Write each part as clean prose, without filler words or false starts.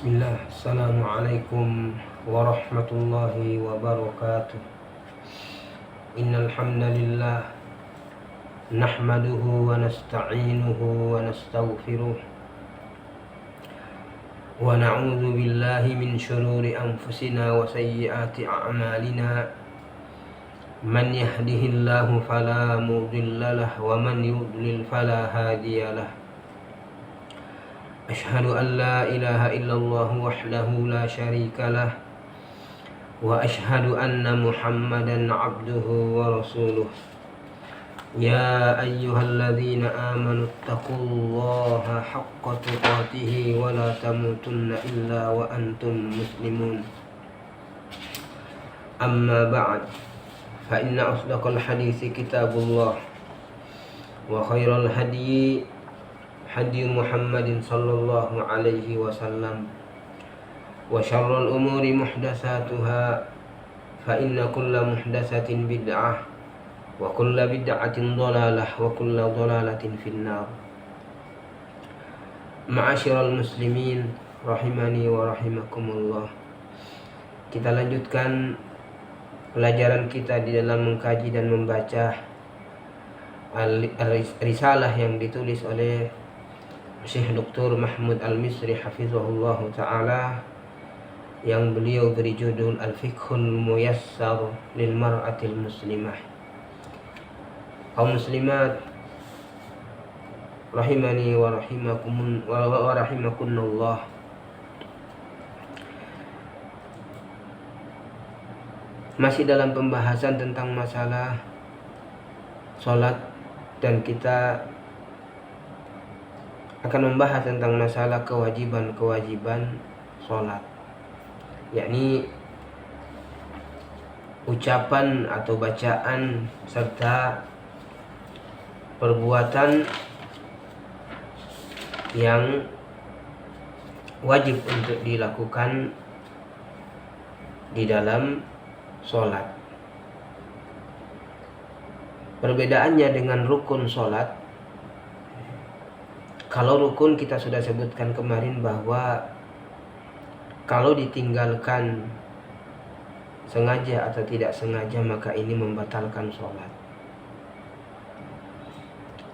Bismillah, Assalamualaikum warahmatullahi wabarakatuh. Innal hamdalillah nahmaduhu wa nasta'inuhu wa nastaghfiruh wa na'udzu billahi min shururi anfusina wa sayyiati a'malina. Man yahdihillahu fala mudilla lahu wa man yudlil fala hadiyalah. Ashhadu an la ilaha illallah wahdahu la syarika lah wa ashhadu anna Muhammadan abduhu wa rasuluh. Ya ayyuhalladzina amanu taqullaha haqqa tuqatih wa la tamutunna illa wa antum muslimun. Amma ba'd, fa inna asdaqal hadithi kitabullah wa khairal hadi Muhammadin sallallahu alaihi wasallam wa syarrul umuri muhdatsatuha fa inna kulla muhdatsatin bid'ah wa kulla bid'atin dhalalah wa kulla dhalalatin finnar. Ma'asyiral muslimin rahimani wa rahimakumullah. Kita lanjutkan pelajaran kita di dalam mengkaji dan membaca risalah yang ditulis oleh Syekh Dr. Mahmud Al-Misri hafizahullah ta'ala, yang beliau beri judul Al-Fiqhul Muyassar lil Mar'atil Muslimah. Kaum muslimat rahimani wa rahimakumullah. Masih dalam pembahasan tentang masalah sholat, dan kita akan membahas tentang masalah kewajiban sholat, yakni ucapan atau bacaan serta perbuatan yang wajib untuk dilakukan di dalam sholat. Perbedaannya dengan rukun sholat. Kalau rukun kita sudah sebutkan kemarin bahwa kalau ditinggalkan sengaja atau tidak sengaja maka ini membatalkan sholat.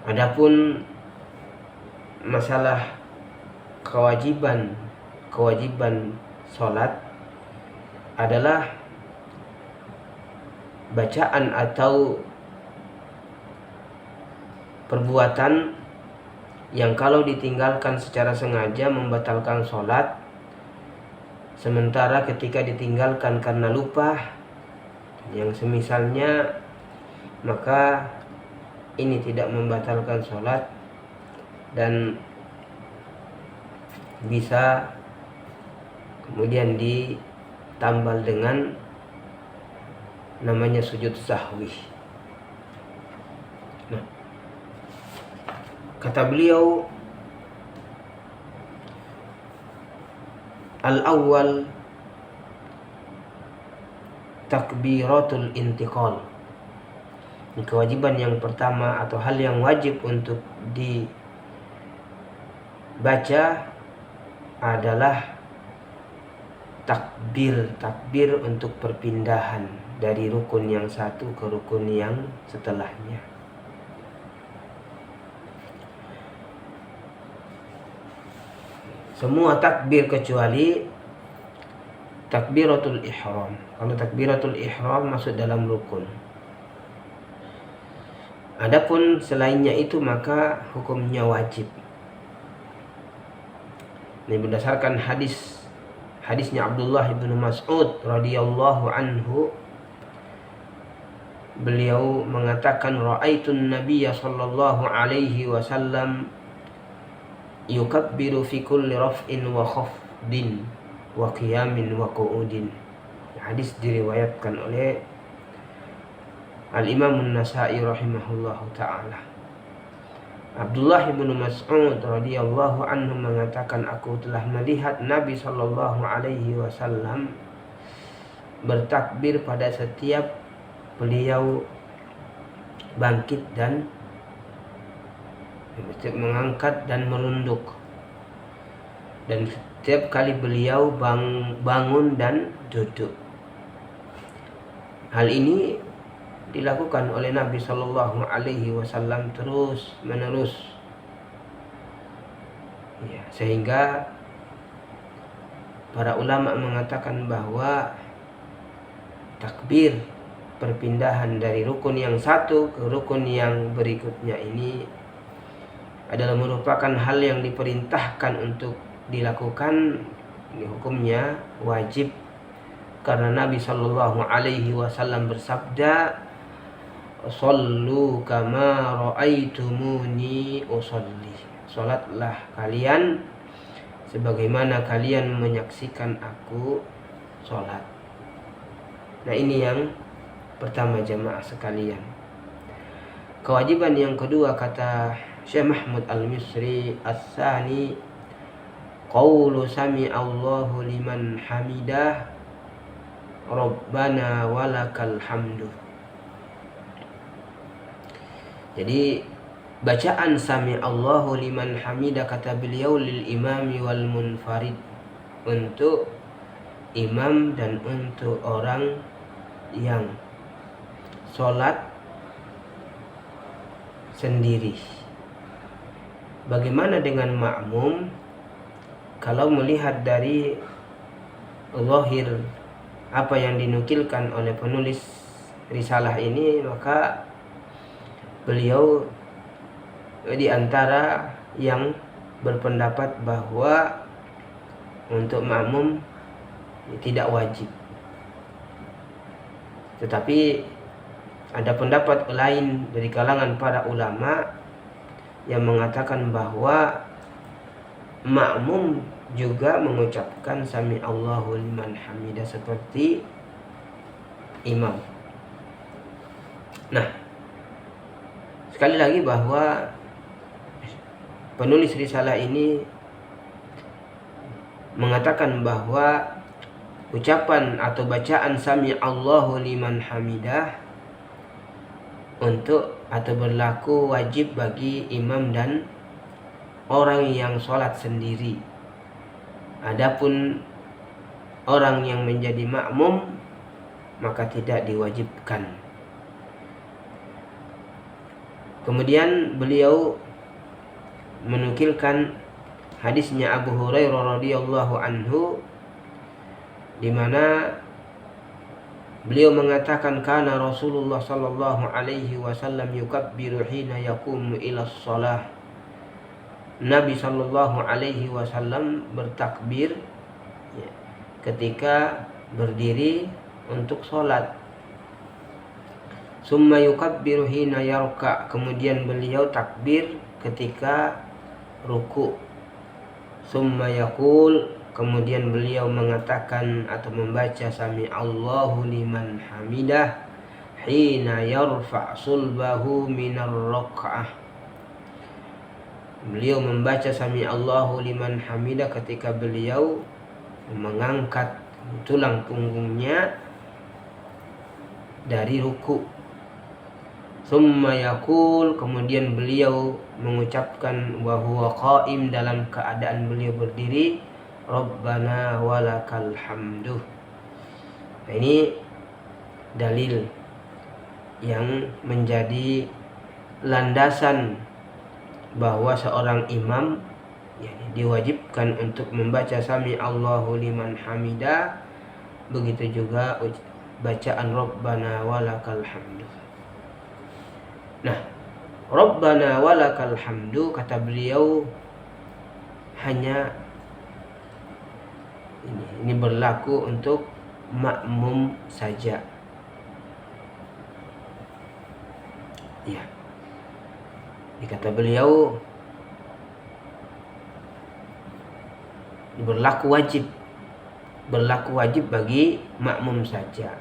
Adapun masalah kewajiban sholat adalah bacaan atau perbuatan yang kalau ditinggalkan secara sengaja membatalkan sholat, sementara ketika ditinggalkan karena lupa yang semisalnya, maka ini tidak membatalkan sholat dan bisa kemudian ditambal dengan namanya sujud sahwi. Nah, kata beliau, al-awwal takbiratul intiqal. Kewajiban yang pertama atau hal yang wajib untuk dibaca adalah takbir untuk perpindahan dari rukun yang satu ke rukun yang setelahnya. Semua takbir kecuali takbiratul ihram. Kalau takbiratul ihram masuk dalam rukun. Adapun selainnya itu maka hukumnya wajib. Ini berdasarkan hadisnya Abdullah bin Mas'ud radhiyallahu anhu. Beliau mengatakan, ra'aitun nabiyya sallallahu alaihi wasallam yukabbiru fi kulli raf'in wa khafdin wa qiyamin wa qu'udin. Hadis diriwayatkan oleh Al-Imam An-Nasa'i rahimahullahu ta'ala. Abdullah bin Mas'ud radhiyallahu anhu mengatakan, aku telah melihat Nabi sallallahu alaihi wasallam bertakbir pada setiap beliau bangkit dan mengangkat dan merunduk. dan setiap kali beliau bangun dan duduk. Hal ini dilakukan oleh Nabi Shallallahu Alaihi Wasallam terus menerus, ya, sehingga para ulama mengatakan bahwa takbir perpindahan dari rukun yang satu ke rukun yang berikutnya ini adalah merupakan hal yang diperintahkan untuk dilakukan. Ini hukumnya wajib karena Nabi Shallallahu Alaihi Wasallam bersabda, "Shallu kama ra'aitumuni usolli." Salatlah kalian sebagaimana kalian menyaksikan aku salat. Nah, ini yang pertama jamaah sekalian. Kewajiban yang kedua kata Syekh Mahmud Al-Misri As-Sani, qaulu sami Allahu liman hamidah Rabbana walakal hamdu. Jadi bacaan sami Allahu liman hamidah kata beliau lil imami wal munfarid, untuk imam dan untuk orang yang sholat sendiri. Bagaimana dengan makmum? Kalau melihat dari zahir apa yang dinukilkan oleh penulis risalah ini, maka beliau di antara yang berpendapat bahwa untuk makmum tidak wajib. Tetapi ada pendapat lain dari kalangan para ulama yang mengatakan bahwa makmum juga mengucapkan sami Allahu liman hamidah seperti imam. Nah, sekali lagi bahwa penulis risalah ini mengatakan bahwa ucapan atau bacaan sami Allahu liman hamidah untuk atau berlaku wajib bagi imam dan orang yang sholat sendiri. Adapun orang yang menjadi makmum maka tidak diwajibkan. Kemudian beliau menukilkan hadisnya Abu Hurairah radhiyallahu anhu, di mana beliau mengatakan kana Rasulullah sallallahu alaihi wasallam yukabbiru hina yaqumu ila shalah. Nabi sallallahu alaihi wasallam bertakbir ketika berdiri untuk sholat. Summa yukabbiru hina yarka, kemudian beliau takbir ketika ruku. Summa yaqul, kemudian beliau mengatakan atau membaca sami Allahu liman hamidah hina yarfa' sulbahu minar rak'ah. Beliau membaca sami Allahu liman hamidah ketika beliau mengangkat tulang punggungnya dari ruku. Summa yaqul, kemudian beliau mengucapkan wa huwa qaim, dalam keadaan beliau berdiri, Rabbana walakal hamdu. Nah, ini dalil yang menjadi landasan bahwa seorang imam diwajibkan untuk membaca sami Allahu liman hamidah, begitu juga bacaan Rabbana walakal hamdu. Nah, Rabbana walakal hamdu kata beliau hanya ini berlaku untuk makmum saja. Ya. Kata beliau berlaku wajib bagi makmum saja.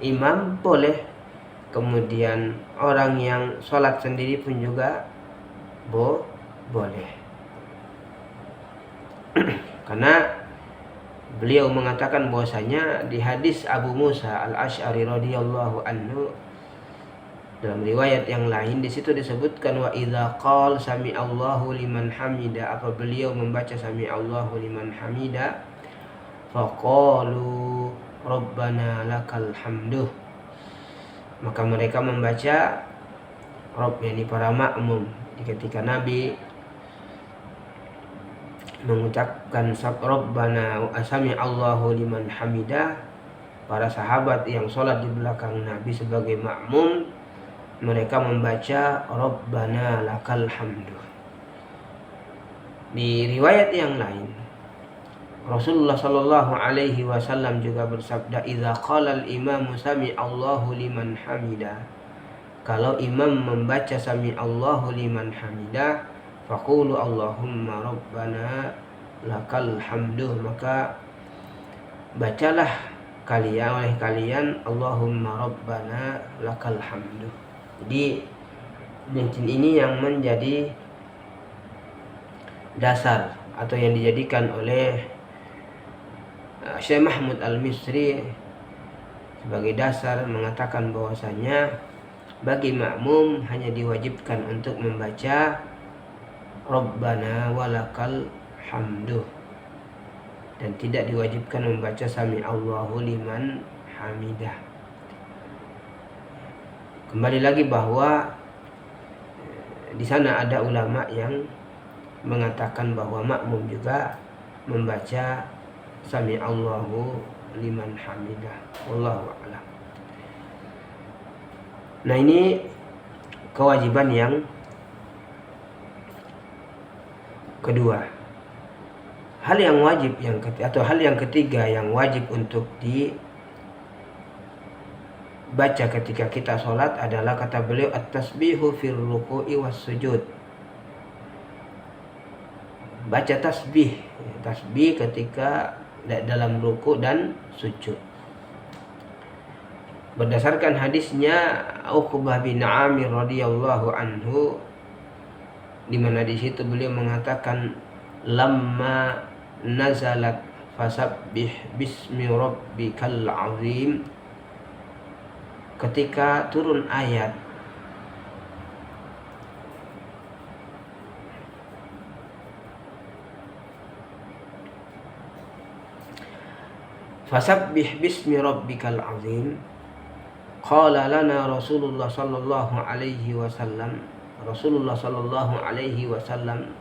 Imam boleh, kemudian orang yang sholat sendiri pun juga boleh. Karena beliau mengatakan bahwasanya di hadis Abu Musa Al-Asy'ari radhiyallahu anhu, Dalam riwayat yang lain di situ disebutkan wa idza qala sami Allahu liman hamida, apa beliau membaca sami Allahu liman hamida, faqalu rabbana lakal hamdu, maka mereka membaca Rabb, yakni para makmum. Ketika Nabi mengucapkan Rabbana sami Allahu liman hamida, para sahabat yang sholat di belakang Nabi sebagai makmum, mereka membaca Rabbana lakal hamdu. Di riwayat yang lain, Rasulullah Shallallahu Alaihi Wasallam juga bersabda, idza qala al-imamu sami Allahu liman hamida, kalau imam membaca sami Allahu liman hamida, faqulu Allahumma rabbana lakal hamdu, maka bacalah oleh kalian Allahumma rabbana lakal hamdu. Jadi ini yang menjadi dasar atau yang dijadikan oleh Syekh Mahmud Al-Misri sebagai dasar, mengatakan bahwasanya bagi makmum hanya diwajibkan untuk membaca Rabbana walakal hamdu, dan tidak diwajibkan membaca sami Allahu liman hamidah. Kembali lagi bahwa di sana ada ulama yang mengatakan bahwa makmum juga membaca sami Allahu liman hamidah. Wallahu a'lam. Nah, ini kewajiban yang kedua. Hal yang wajib atau hal yang ketiga yang wajib untuk dibaca ketika kita sholat adalah, kata beliau, at-tasbihu fir ruku'i was sujud. Baca tasbih ketika dalam ruku dan sujud. Berdasarkan hadisnya Uqbah bin Amir radhiyallahu anhu, di mana di situ beliau mengatakan, lamma nazalat fasabbih bismi rabbikal azim, ketika turun ayat fasabbih bismi rabbikal azim, qala lana Rasulullah sallallahu alaihi wasallam, Rasulullah sallallahu alaihi wasallam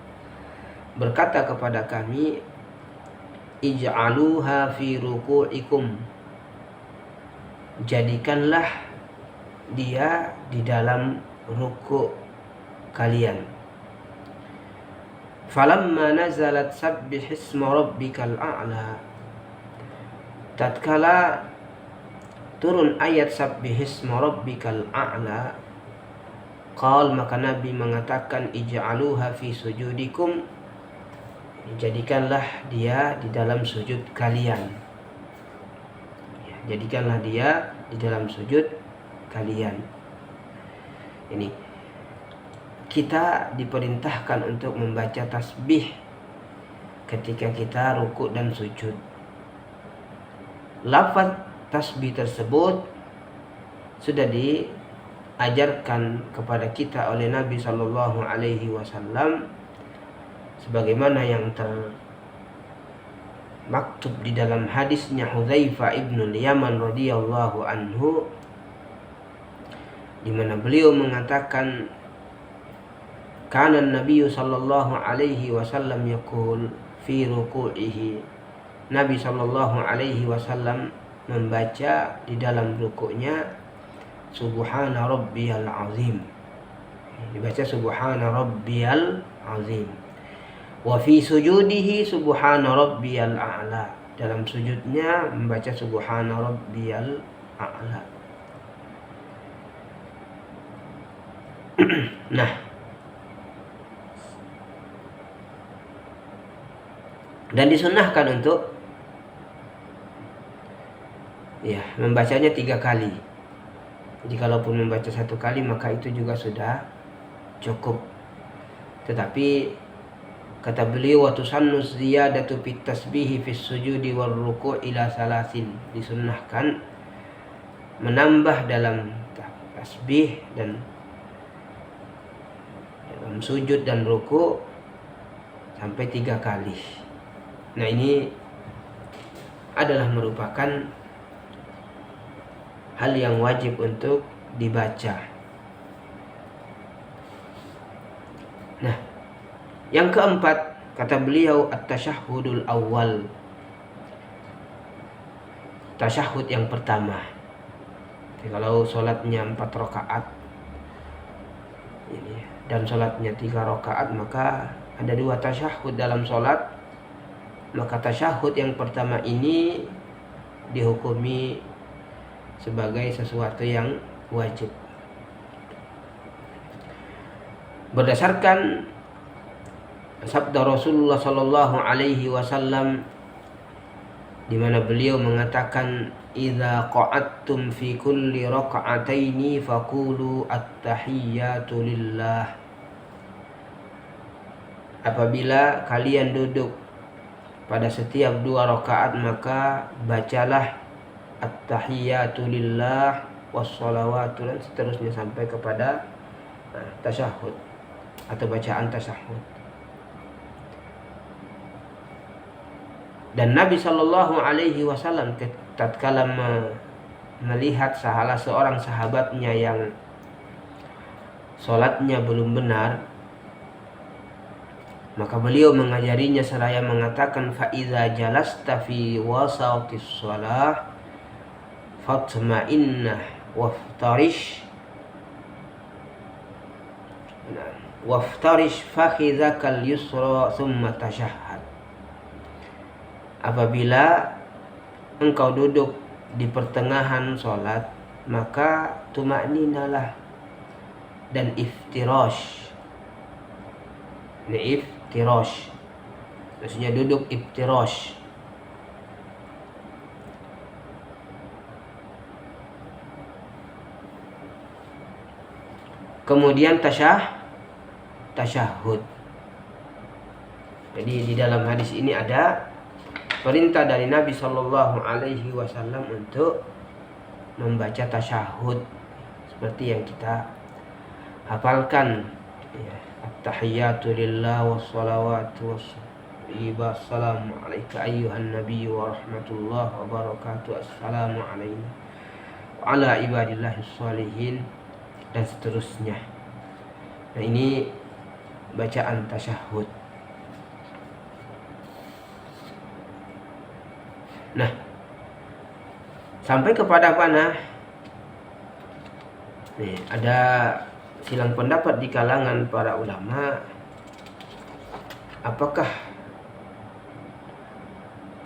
berkata kepada kami, ij'aluha fi ruku'ikum, jadikanlah dia di dalam ruku' kalian. Falamma nazalat sabbih isma rabbikal a'la, tatkala turun ayat sabbih isma rabbikal a'la, qal, maka Nabi mengatakan, ij'aluha fi sujudikum, jadikanlah dia di dalam sujud kalian. Jadikanlah dia di dalam sujud kalian. Ini kita diperintahkan untuk membaca tasbih ketika kita rukuk dan sujud. Lafaz tasbih tersebut sudah diajarkan kepada kita oleh Nabi Shallallahu Alaihi Wasallam, sebagaimana yang termaktub di dalam hadisnya Hudzaifah ibn Yaman radhiyallahu anhu, di mana beliau mengatakan, kana Nabi sallallahu alaihi wasallam yaqul fi ruku'ihi, Nabi sallallahu alaihi wasallam membaca di dalam rukuknya subhana rabbiyal azim, dibaca subhana rabbiyal azim. Wa fi sujudihi subhana rabbiyal a'la, dalam sujudnya membaca subhana rabbiyal a'la. Nah, dan disunnahkan untuk membacanya 3 kali. Jadi kalaupun membaca 1 kali maka itu juga sudah cukup. Tetapi kata beliau, wa tusannu ziyadatu fit tasbihi fis sujudi war ruku' ila salasin, disunnahkan menambah dalam tasbih dan dalam sujud dan ruku sampai 3 kali. Nah, ini adalah merupakan hal yang wajib untuk dibaca. Nah, yang keempat, kata beliau at-tasyahhudul awal. Tasyahud yang pertama. Jadi, kalau sholatnya 4 rakaat ini, dan sholatnya 3 rakaat, maka ada 2 tasyahud dalam sholat. Maka tasyahud yang pertama ini dihukumi sebagai sesuatu yang wajib. Berdasarkan sabda Rasulullah sallallahu alaihi wasallam, di mana beliau mengatakan, "Idza qa'adtum fi kulli raka'ataini faqulu at-tahiyyatu lillah." Apabila kalian duduk pada setiap 2 rakaat, maka bacalah at-tahiyyatu lillah wassalawatu, dan seterusnya sampai kepada tasyahud atau bacaan tasyahud. Dan Nabi Shallallahu Alaihi Wasallam tatkala melihat salah seorang sahabatnya yang sholatnya belum benar, maka beliau mengajarinya seraya mengatakan, fa iza jalasta fi wasatis shalah fatma'innah waftarish fakhidhakal yusra thumma tashahhad. Apabila engkau duduk di pertengahan sholat, maka tuma'ninalah dan iftirash. Ini iftirash, maksudnya duduk iftirash. Kemudian tasyahud. Jadi di dalam hadis ini ada perintah dari Nabi Shallallahu Alaihi Wasallam untuk membaca tasyahud seperti yang kita hafalkan, ya, at-tahiyyatu lillah wassalawatu wassalamu alayka ayyuhan nabiyyu wa rahmatullahi wa barakatuh, assalamu alayna wa ala ibadillahis sholihin, dan seterusnya. Nah, ini bacaan tasyahud. Nah, sampai kepada mana? Nih, ada silang pendapat di kalangan para ulama, apakah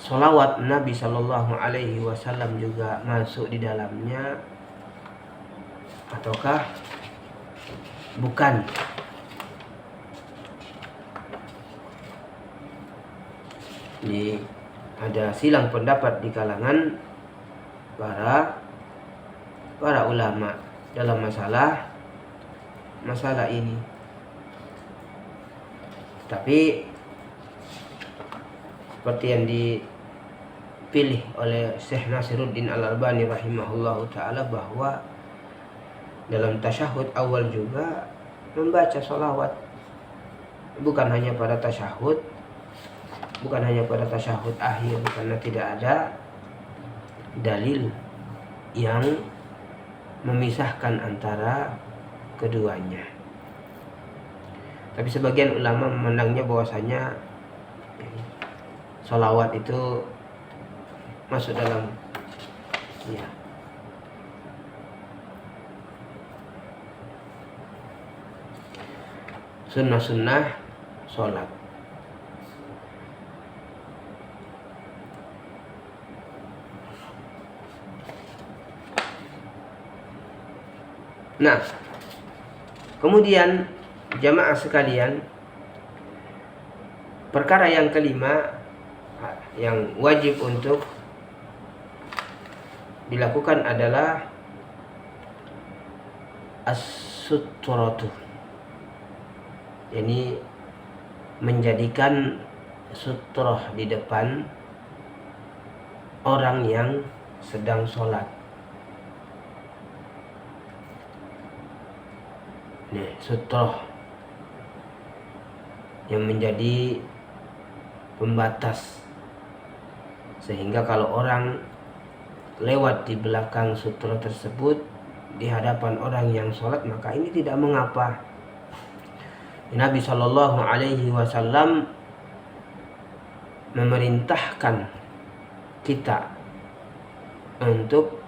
sholawat Nabi Shallallahu Alaihi Wasallam juga masuk di dalamnya ataukah bukan? Ini ada silang pendapat di kalangan para ulama dalam masalah ini. Tapi seperti yang dipilih oleh Syekh Nasiruddin Al-Albani rahimahullahu ta'ala, bahwa dalam tasyahud awal juga membaca sholawat, bukan hanya pada tasyahud, bukan hanya pada tasyahud akhir, karena tidak ada dalil yang memisahkan antara keduanya. Tapi sebagian ulama memandangnya bahwasanya sholawat itu masuk dalam, ya, sunnah-sunnah sholat. Nah, kemudian jamaah sekalian, perkara yang kelima yang wajib untuk dilakukan adalah as-sutratu, yakni menjadikan sutroh di depan orang yang sedang sholat. Nih, sutroh yang menjadi pembatas, sehingga kalau orang lewat di belakang sutroh tersebut di hadapan orang yang sholat, maka ini tidak mengapa. Nabi Shallallahu Alaihi Wasallam memerintahkan kita untuk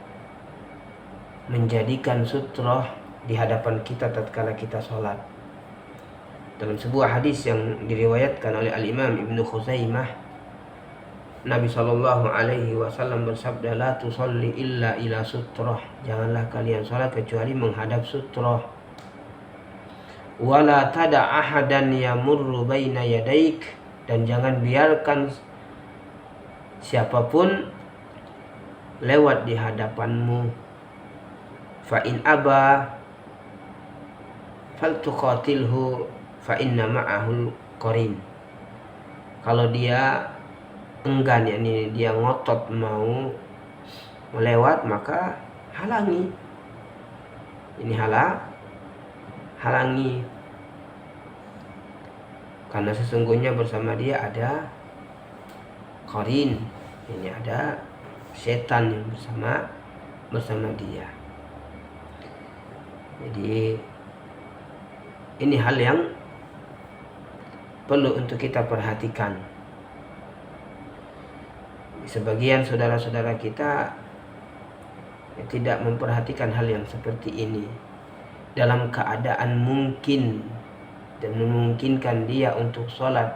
menjadikan sutroh di hadapan kita tatkala kita sholat. Dalam sebuah hadis yang diriwayatkan oleh Al-Imam Ibnu Khuzaimah, Nabi Shallallahu Alaihi Wasallam bersabda, la tusalli illa ila sutroh, janganlah kalian sholat kecuali menghadap sutroh. Wala tada ahadan yamurru baina yadaik, dan jangan biarkan siapapun lewat di hadapanmu. Fa in aba faltuqatilhu fa inna ma'ahul qarin. Kalau dia enggan, yakni dia ngotot mau melewat, maka halangi. Ini halangi, karena sesungguhnya bersama dia ada qarin, ini ada setan yang bersama dia. Jadi ini hal yang perlu untuk kita perhatikan. Sebagian saudara-saudara kita tidak memperhatikan hal yang seperti ini. Dalam keadaan mungkin dan memungkinkan dia untuk sholat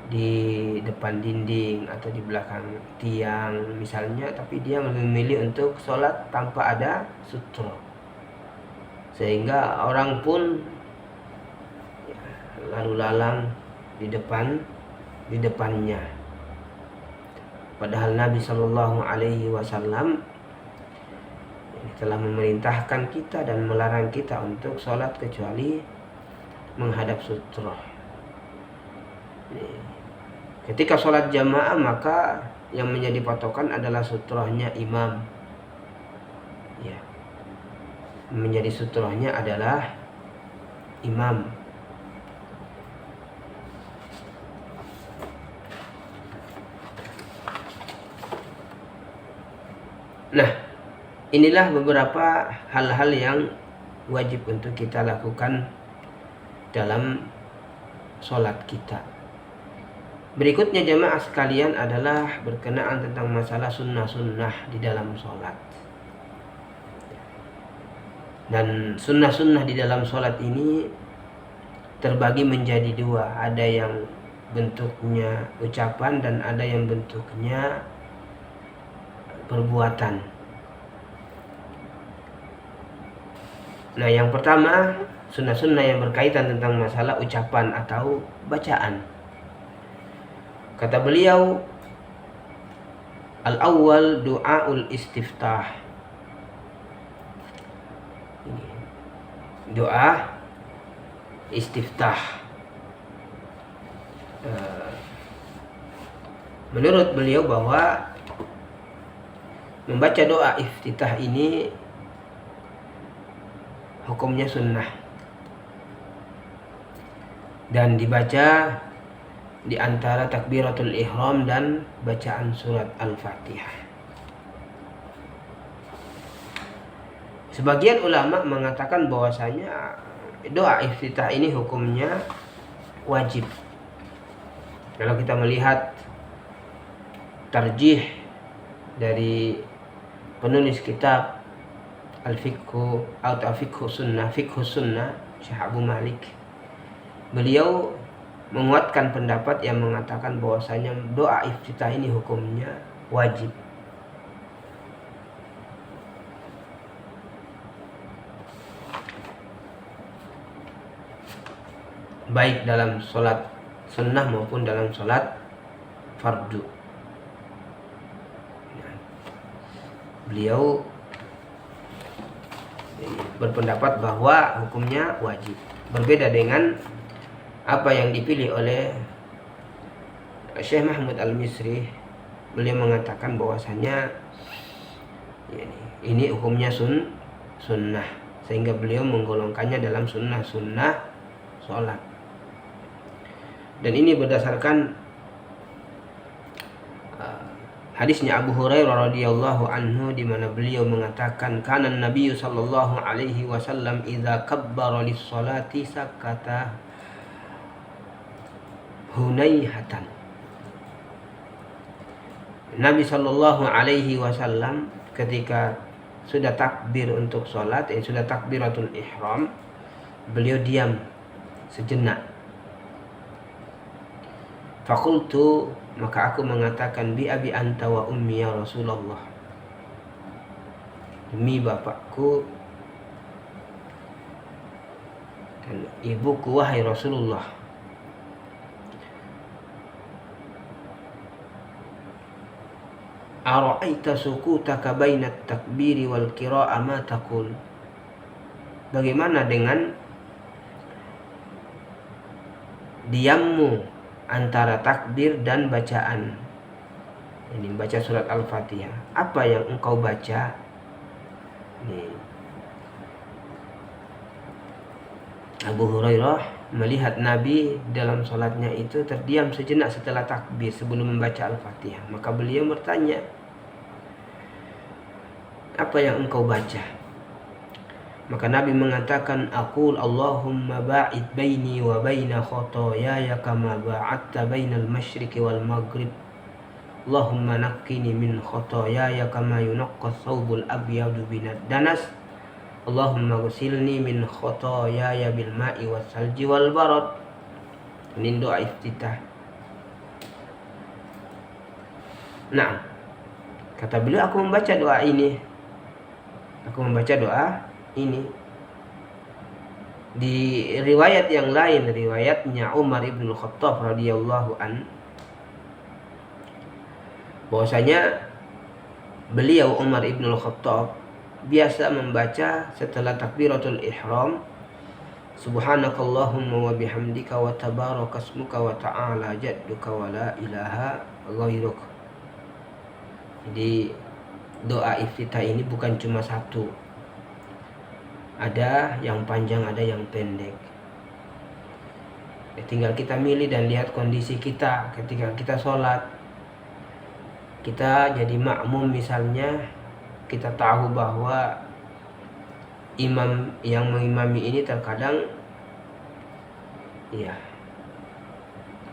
di depan dinding atau di belakang tiang misalnya, tapi dia memilih untuk sholat tanpa ada sutroh, sehingga orang pun lalu lalang di depannya. Padahal Nabi Shallallahu Alaihi Wasallam telah memerintahkan kita dan melarang kita untuk sholat kecuali menghadap sutroh. Ketika sholat jamaah, maka yang menjadi patokan adalah sutrohnya imam. Ya, menjadi sutrohnya adalah imam. Nah, inilah beberapa hal-hal yang wajib untuk kita lakukan dalam sholat kita. Berikutnya jemaah sekalian adalah berkenaan tentang masalah sunnah-sunnah di dalam sholat. Dan sunnah-sunnah di dalam sholat ini terbagi menjadi dua. Ada yang bentuknya ucapan dan ada yang bentuknya perbuatan. Nah, yang pertama, sunnah-sunnah yang berkaitan tentang masalah ucapan atau bacaan. Kata beliau, al-awwal du'aul istiftah. Doa istiftah. Menurut beliau bahwa membaca doa iftitah ini hukumnya sunnah dan dibaca di antara takbiratul ihram dan bacaan surat Al-Fatihah. Sebagian ulama mengatakan bahwasanya doa iftitah ini hukumnya wajib. Kalau kita melihat tarjih dari penulis kitab Al-Fiqhu atau Fiqhu Sunnah, Syekh Abu Malik, beliau menguatkan pendapat yang mengatakan bahwasanya doa iftitah ini hukumnya wajib. Baik dalam sholat sunnah maupun dalam sholat fardu. Beliau berpendapat bahwa hukumnya wajib. Berbeda dengan apa yang dipilih oleh Syekh Mahmud Al-Misri. Beliau mengatakan bahwasanya ini hukumnya sunnah, sehingga beliau menggolongkannya dalam sunnah-sunnah sholat. Dan ini berdasarkan hadisnya Abu Hurairah radhiyallahu anhu, di mana beliau mengatakan, kana Nabi sallallahu alaihi wasallam idza kabbara lis-salati sakata hunaihatan. Nabi sallallahu alaihi wasallam ketika sudah takbir untuk sholat, sudah takbiratul ihram, beliau diam sejenak. Fakultu, maka aku mengatakan, bi abi anta wa ummi ya Rasulullah, demi bapakku dan ibuku wahai Rasulullah. Ara'aita sukutaka bainat takbiri wal qira'ah ma taqul. Bagaimana dengan diammu antara takbir dan bacaan? Ini baca surat Al-Fatihah. Apa yang engkau baca? Nih. Abu Hurairah melihat Nabi dalam sholatnya itu terdiam sejenak setelah takbir sebelum membaca Al-Fatihah. Maka beliau bertanya, apa yang engkau baca? Maka Nabi mengatakan, aqul Allahumma ba'id baini wa baina khotoyaya kama ba'adta bainal masyriqi wal maghrib. Allahumma naqqini min khotoyaya kama yunaqqas thawbul abyadu binad danas. Allahumma ghsilni min khotoyaya bil ma'i was salji wal barad. Ini doa iftitah. Nah, kata beliau, aku membaca doa ini. Aku membaca doa ini. Di riwayat yang lain, riwayatnya Umar ibn Khattab radhiyallahu an, bahwasanya beliau Umar ibn Khattab biasa membaca setelah takbiratul ihram, subhanakallahumma wa bihamdika wa tabarakasmuka wa ta'ala jadduka wa la ilaha ghairuk. Jadi doa iftitah ini bukan cuma satu, ada yang panjang, ada yang pendek. Tinggal kita milih dan lihat kondisi kita ketika kita sholat. Kita jadi makmum misalnya, kita tahu bahwa imam yang mengimami ini terkadang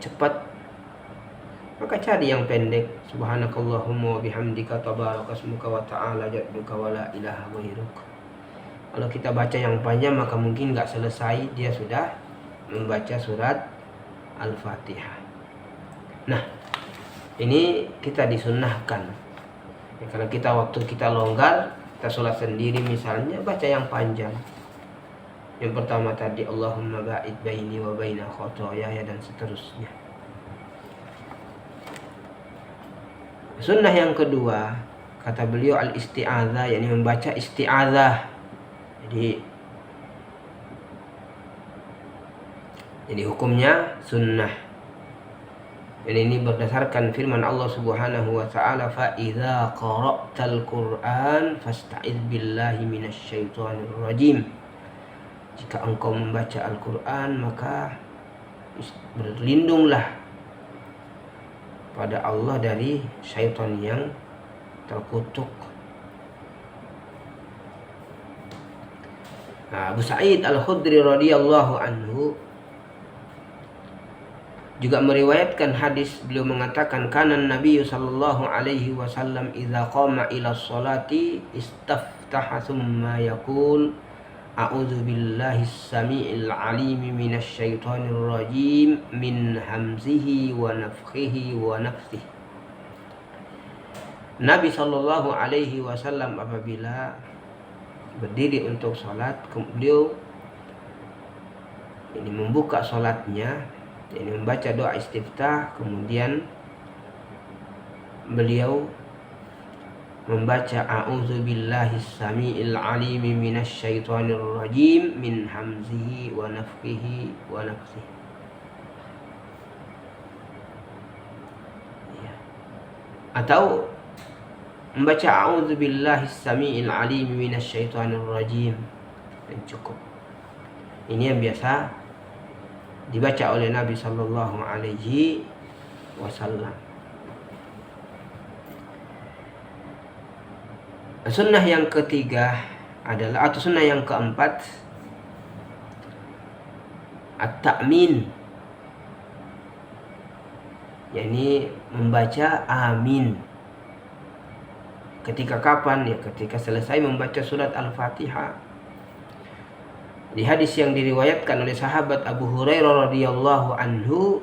cepat, maka cari yang pendek. Subhanakallahumma wa bihamdika tabarakasmuka wa ta'ala jadduka wa la ilaha ghairuk. Kalau kita baca yang panjang, maka mungkin gak selesai dia sudah membaca surat Al-Fatihah. Nah, ini kita disunnahkan. Kalau kita waktu kita longgar, kita sholat sendiri misalnya, baca yang panjang. Yang pertama tadi, Allahumma ba'id baini wa baina khotoyaya, dan seterusnya. Sunnah yang kedua, kata beliau, al-isti'adzah, yakni membaca isti'adzah. Jadi hukumnya sunnah. Dan ini berdasarkan firman Allah Subhanahu wa taala, fa idza qara'tal Qur'an fasta'idz billahi minasyaitonir rajim. Jika engkau membaca Al-Qur'an, maka berlindunglah pada Allah dari syaitan yang terkutuk. Abu Sa'id Al-Khudri radhiyallahu anhu juga meriwayatkan hadis, beliau mengatakan, kana Nabi sallallahu alaihi wasallam idza qama ila sholati istaftaha thumma yaqul a'udzu billahi as-sami'il 'alim minasy syaithanir rajim min hamzihi wa nafthihi wa nafthihi. Nabi sallallahu alaihi wasallam apabila berdiri untuk sholat, beliau ini membuka sholatnya, ini membaca doa istiftah, kemudian beliau membaca a'udzu billahi samiil alim minasy syaithanir rajim min hamzihi wa nafthihi wa nafthihi. Atau membaca a'udzubillahis samiil alim minasyaitonir rajim dan cukup. Ini yang biasa dibaca oleh Nabi sallallahu alaihi wasallam. Sunnah yang ketiga adalah, atau sunnah yang keempat, at-ta'min, yakni membaca amin. Ketika kapan? Ya ketika selesai membaca surat Al-Fatihah. Di hadis yang diriwayatkan oleh sahabat Abu Hurairah radhiyallahu anhu,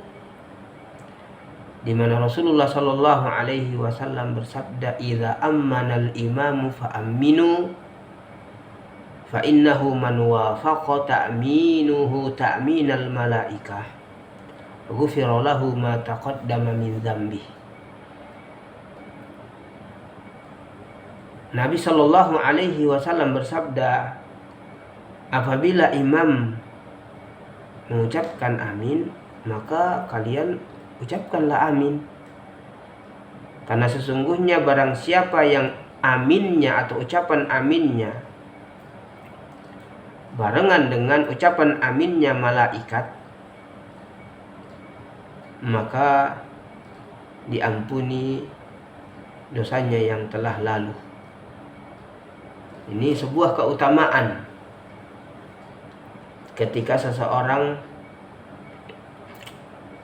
di mana Rasulullah sallallahu alaihi wasallam bersabda, "Idza ammana al-imamu fa aminu fa innahu man wafaqa ta'minuhu ta'minal malaikah ghufira lahu ma taqaddama min dzambi." Nabi sallallahu alaihi wasallam bersabda, apabila imam mengucapkan amin, maka kalian ucapkanlah amin. Karena sesungguhnya barang siapa yang aminnya atau ucapan aminnya barengan dengan ucapan aminnya malaikat, maka diampuni dosanya yang telah lalu. Ini sebuah keutamaan ketika seseorang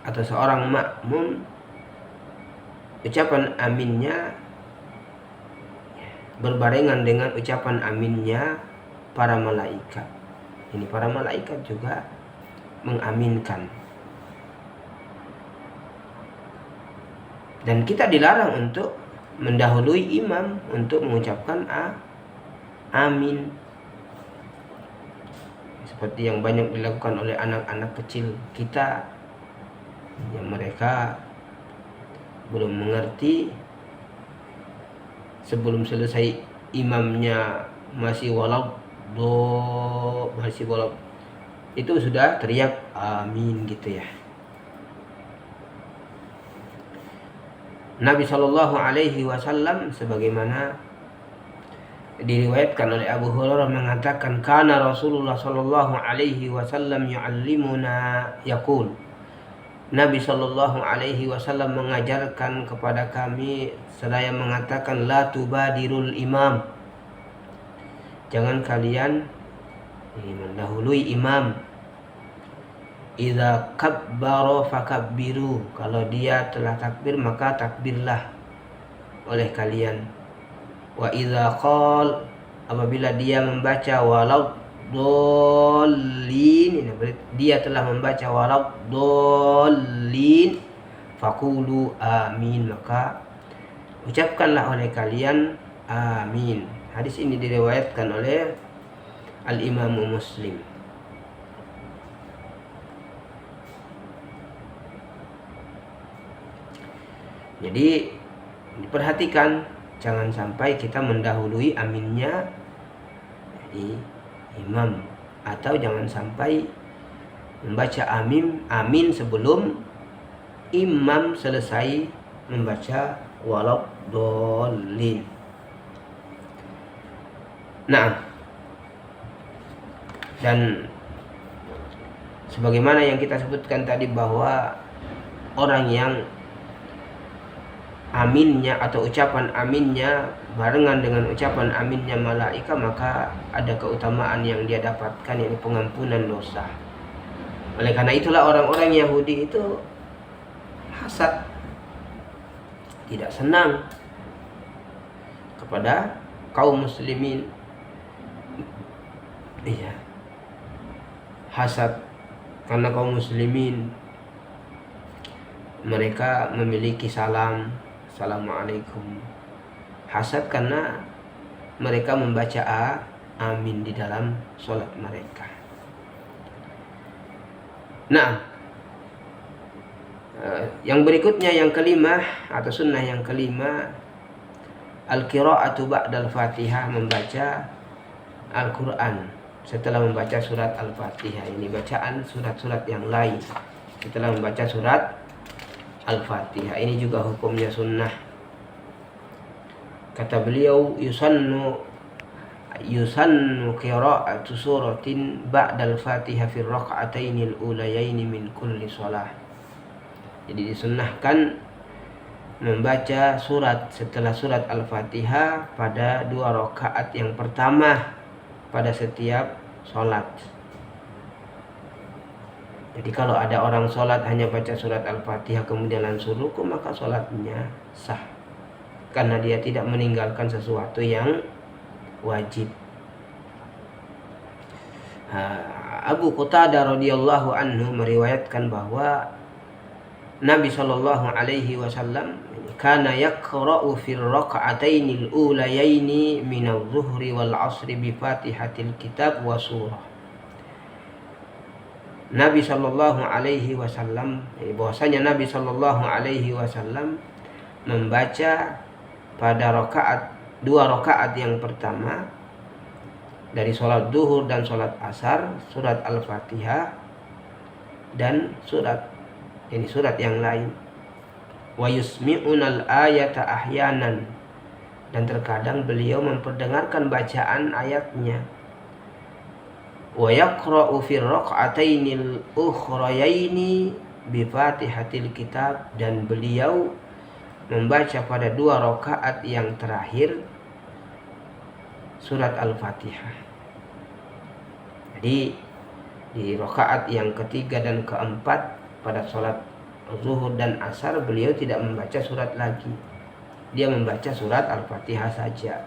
atau seorang makmum ucapan aminnya berbarengan dengan ucapan aminnya para malaikat. Ini para malaikat juga mengaminkan. Dan kita dilarang untuk mendahului imam untuk mengucapkan amin, seperti yang banyak dilakukan oleh anak-anak kecil kita yang mereka belum mengerti, sebelum selesai imamnya masih itu sudah teriak amin gitu ya. Nabi sallallahu alaihi wasallam sebagaimana diriwayatkan oleh Abu Hurairah mengatakan, kana Rasulullah sallallahu alaihi wasallam yu'allimuna yaqul, Nabi sallallahu alaihi wasallam mengajarkan kepada kami seraya mengatakan, la tubadirul imam, jangan kalian mendahului imam. Idza kabbara fakabbiru, kalau dia telah takbir maka takbirlah oleh kalian. Wa idza qala, apabila dia membaca walau dolin, ini berarti dia telah membaca walau dolin, faqulu amin, maka ucapkanlah oleh kalian amin. Hadis ini diriwayatkan oleh Al-Imam Muslim. Jadi diperhatikan, jangan sampai kita mendahului aminnya di imam, atau jangan sampai membaca amin sebelum imam selesai membaca walau dolin. Nah, dan sebagaimana yang kita sebutkan tadi bahwa orang yang aminnya atau ucapan aminnya barengan dengan ucapan aminnya malaikat, maka ada keutamaan yang dia dapatkan, yaitu pengampunan dosa. Oleh karena itulah orang-orang Yahudi itu hasad, tidak senang kepada kaum muslimin. Iya, hasad karena kaum muslimin mereka memiliki Assalamualaikum. Hasad karena mereka membaca amin di dalam sholat mereka. Nah, yang berikutnya, yang kelima atau sunnah yang kelima, al-qira'atu ba'dal Fatihah, membaca Al-Quran setelah membaca surat Al-Fatihah. Ini bacaan surat-surat yang lain setelah membaca surat Al-Fatihah. Ini juga hukumnya sunnah. Kata beliau, yusannu qira'atu suratin ba'dal Fatihah fi raka'atainil ulayaini min kulli shalah. Jadi disunnahkan membaca surat setelah surat Al-Fatihah pada 2 rakaat yang pertama pada setiap sholat. Jadi kalau ada orang sholat hanya baca surat Al-Fatihah kemudian langsung ruku, maka sholatnya sah, karena dia tidak meninggalkan sesuatu yang wajib. Abu Qatadah radhiyallahu anhu meriwayatkan bahwa Nabi sallallahu alaihi wasallam kana yaqra'u fil raka'atainil ulayaini minadh dhuhri wal 'ashri bi Fatihatil kitab wa surah. Nabi sallallahu alaihi wasallam, bahwasanya Nabi sallallahu alaihi wasallam membaca pada 2 rakaat yang pertama dari sholat duhur dan sholat asar surat Al-Fatihah dan surat yang lain. Wa yusmi'unal ayata ahyanan, dan terkadang beliau memperdengarkan bacaan ayatnya. Wa yaqra'u fi rak'atainil ukhrayaini bi Fatihatil kitab, dan beliau membaca pada 2 rakaat yang terakhir surat Al-Fatihah. Jadi di rakaat yang ketiga dan keempat pada sholat zuhur dan asar beliau tidak membaca surat lagi, dia membaca surat Al-Fatihah saja.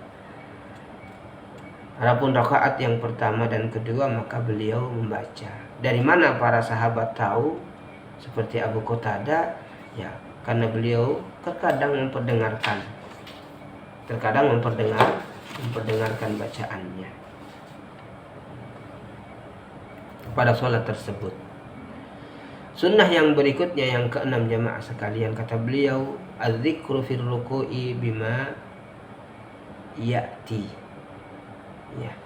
Adapun rakaat yang pertama dan kedua maka beliau membaca. Dari mana para sahabat tahu seperti Abu Qatadah? Ya, karena beliau terkadang memperdengarkan bacaannya pada sholat tersebut. Sunnah yang berikutnya yang keenam jamaah sekalian, kata beliau, az-zikru fir ruku'i bima ya'ti. Ya.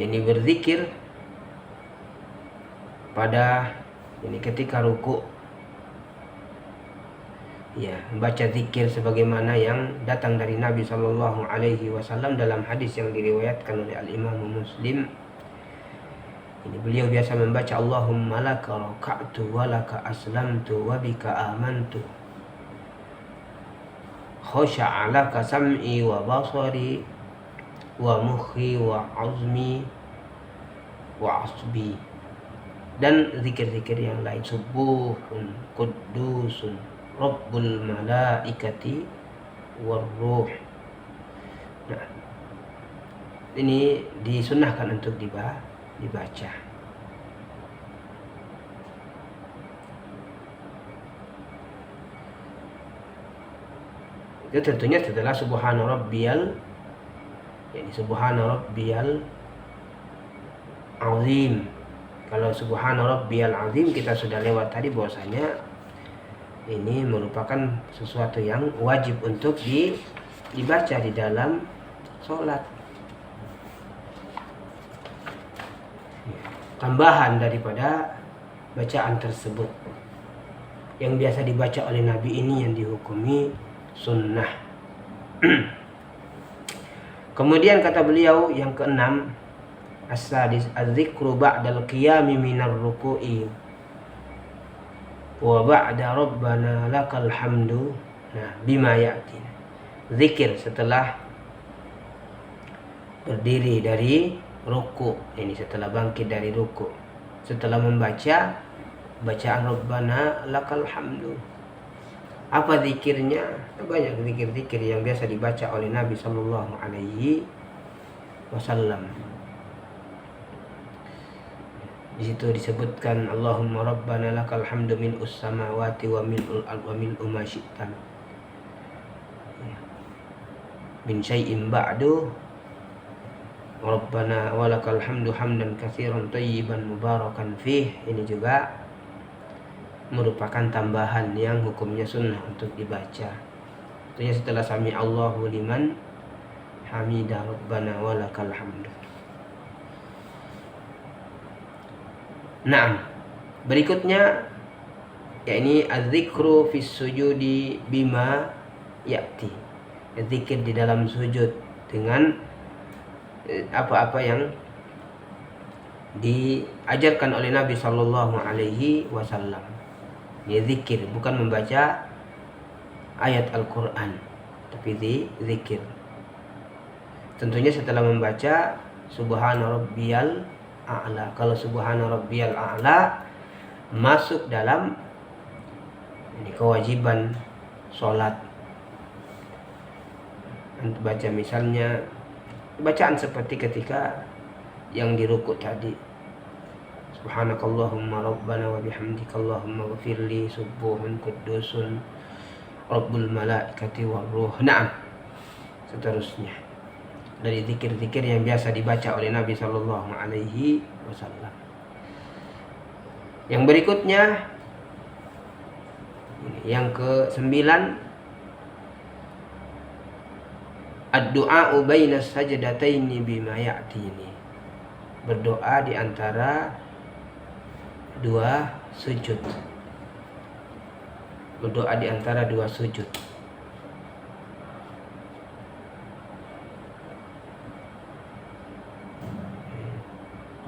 Ini berzikir pada ketika ruku, ya, membaca zikir sebagaimana yang datang dari Nabi Shallallahu Alaihi Wasallam dalam hadis yang diriwayatkan oleh Al-Imam Muslim. Ini beliau biasa membaca Allahumma laka raka'tu wa laka aslamtu wa bika amantu khasha'a laka sam'i wa basari wa mukhi wa azmi wa asbi, dan zikir-zikir yang lain, subuhun qudusun rabbul malaikati war ruh. Nah, ini disunnahkan untuk dibaca. Itu tentunya setelah subhana rabbiyal, subhana rabbiyal azim. Kalau subhana rabbiyal azim kita sudah lewat tadi, bahwasanya ini merupakan sesuatu yang wajib untuk dibaca di dalam sholat. Tambahan daripada bacaan tersebut yang biasa dibaca oleh Nabi ini yang dihukumi sunnah. Kemudian kata beliau yang keenam, as-sadis az-zikru ba'dal qiyami minar ruku'i wa ba'da rabbana lakal hamdu. Nah, bima ya'ti. Zikir setelah berdiri dari ruku, ini setelah bangkit dari ruku, setelah membaca bacaan rabbana lakal hamdu. Apa zikirnya? Banyak zikir-zikir yang biasa dibaca oleh Nabi Sallallahu Alaihi Wasallam. Di situ disebutkan Allahumma rabbana lakal hamdu mil'us samawati wa mil'ul ard wa mil'u ma syi'ta min syai'in ba'du rabbana walakal hamdu hamdan katsiran thayyiban mubarakan fih. Ini juga merupakan tambahan yang hukumnya sunnah untuk dibaca. Tentunya setelah sami Allahu liman hamidah rabbana walakal hamdu. Nah, berikutnya yakni az-zikru fis sujudi bima ya'ti. Zikir di dalam sujud dengan apa-apa yang diajarkan oleh Nabi sallallahu alaihi wasallam. Ini zikir, bukan membaca ayat Al-Qur'an, tapi zikir. Tentunya setelah membaca subhana rabbiyal a'la. Kalau subhana rabbiyal a'la masuk dalam ini kewajiban sholat. Baca misalnya bacaan seperti ketika yang di ruku tadi, subhanakallahumma rabbana wa bihamdika allahumma ghfirli subuhun qudusun rabbul malaikati warruh. Naam, seterusnya dari zikir-zikir yang biasa dibaca oleh Nabi sallallahu alaihi wasallam. Yang berikutnya yang ke-9, ad-du'a baina sajdataini bima ya'tini. Berdoa di antara dua sujud. Berdoa di antara dua sujud.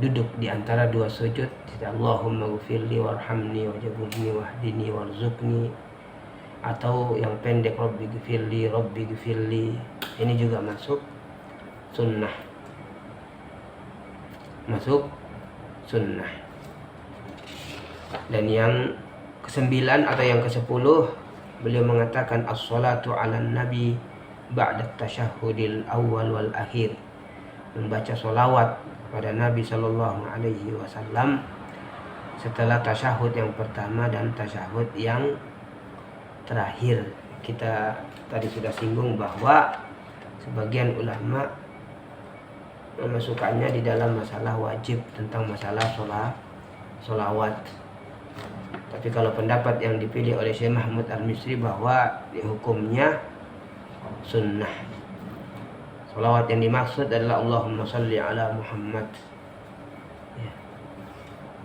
Duduk di antara dua sujud, Allahumma ghfirli warhamni wajburni wahdini warzuqni, atau yang pendek rabbi ghfirli. Ini juga masuk sunnah. Masuk sunnah. Dan yang ke-9 atau yang ke-10, beliau mengatakan as-salatu 'alan nabi ba'da tasyahhudil awal wal akhir. Membaca solawat pada Nabi sallallahu alaihi wasallam setelah tasyahud yang pertama dan tasyahud yang terakhir. Kita tadi sudah singgung bahwa sebagian ulama memasukkannya di dalam masalah wajib tentang masalah sholawat. Tapi kalau pendapat yang dipilih oleh Syekh Mahmud Al-Misri bahwa hukumnya sunnah. Sholawat yang dimaksud adalah Allahumma salli ala Muhammad. Ya.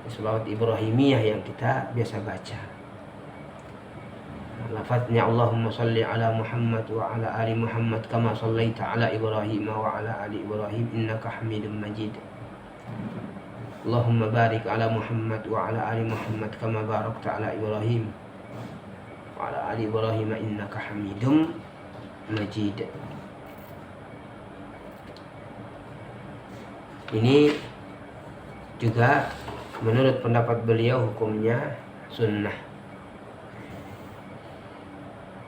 Sholawat Ibrahimiyah yang kita biasa baca. Lafadznya Allahumma salli ala Muhammad wa ala ali Muhammad kama sallaita ala Ibrahim wa ala ali Ibrahim innaka Hamidum Majid. Allahumma barik ala Muhammad wa ala ali Muhammad kama barakta ala Ibrahim wa ala ali Ibrahim innaka Hamidum Majid. Ini juga menurut pendapat beliau hukumnya sunnah.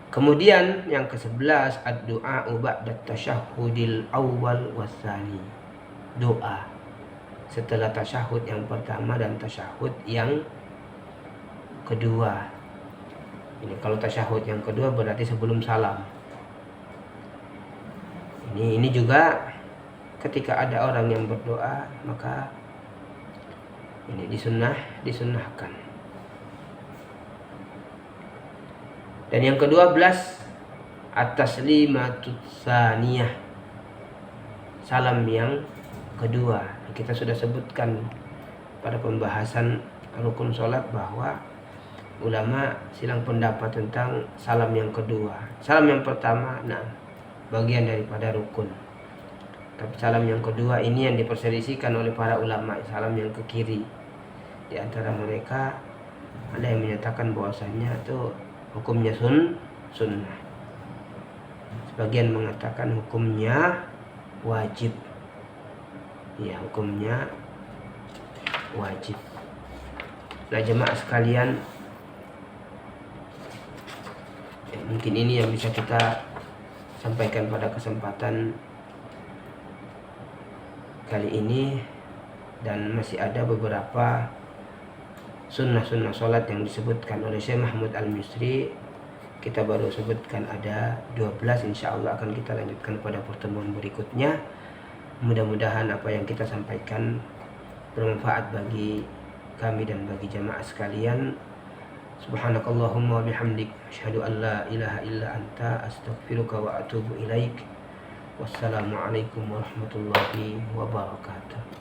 Kemudian yang ke-11 ad-du'a ba'da tasyahhudil awwal watsani. Doa setelah tasyahud yang pertama dan tasyahud yang kedua. Ini kalau tasyahud yang kedua berarti sebelum salam. Ini juga ketika ada orang yang berdoa maka ini disunnahkan. Dan yang ke-12 at-taslimatut tsaniyah. Salam yang kedua. Kita sudah sebutkan pada pembahasan rukun sholat bahwa ulama silang pendapat tentang salam yang kedua. Salam yang pertama bagian daripada rukun. Tapi salam yang kedua ini yang diperselisihkan oleh para ulama. Salam yang ke kiri. Di antara mereka ada yang menyatakan bahwasanya itu hukumnya sunnah. Sebagian mengatakan hukumnya wajib. Ya, hukumnya wajib. Nah, jemaah sekalian, mungkin ini yang bisa kita sampaikan pada kesempatan kali ini. Dan masih ada beberapa sunnah-sunnah sholat yang disebutkan oleh Syekh Mahmud Al-Misri. Kita baru sebutkan ada 12. Insyaallah akan kita lanjutkan pada pertemuan berikutnya. Mudah-mudahan apa yang kita sampaikan bermanfaat bagi kami dan bagi jamaah sekalian. Subhanakallahumma bihamdik asyhadu an la ilaha illa anta astaghfiruka wa atubu ilaik. Wassalamualaikum warahmatullahi wabarakatuh.